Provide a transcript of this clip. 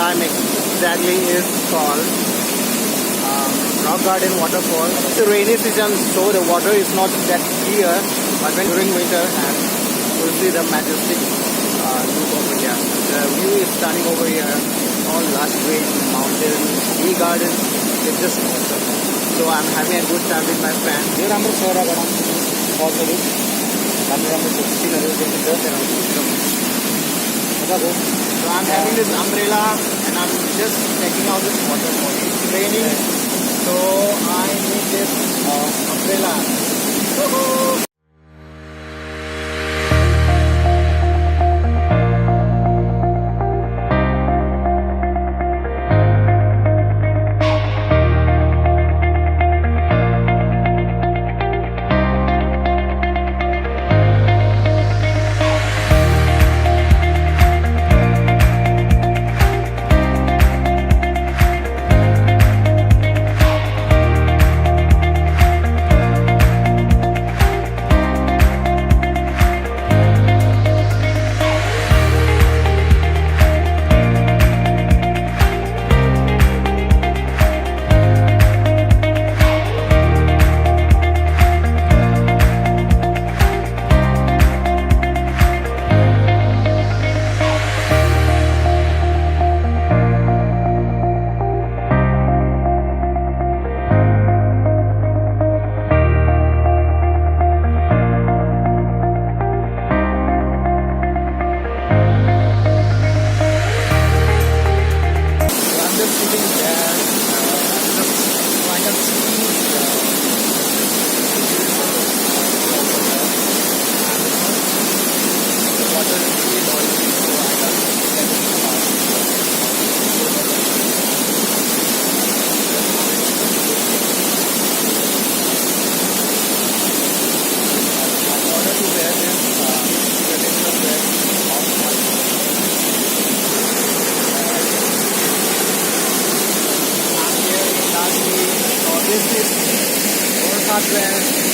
I'm exactly is called Rock Garden Waterfall. It's a rainy season, so the water is not that clear. But when during winter, and you'll see the majestic look over here. The view is stunning over here. All lush green mountains, tea gardens. It's just awesome. So I'm having a good time with my friend. Here I'm also so I'm having this umbrella and I'm just checking out this waterfall. It's raining, so I need this umbrella. This is North Hardware.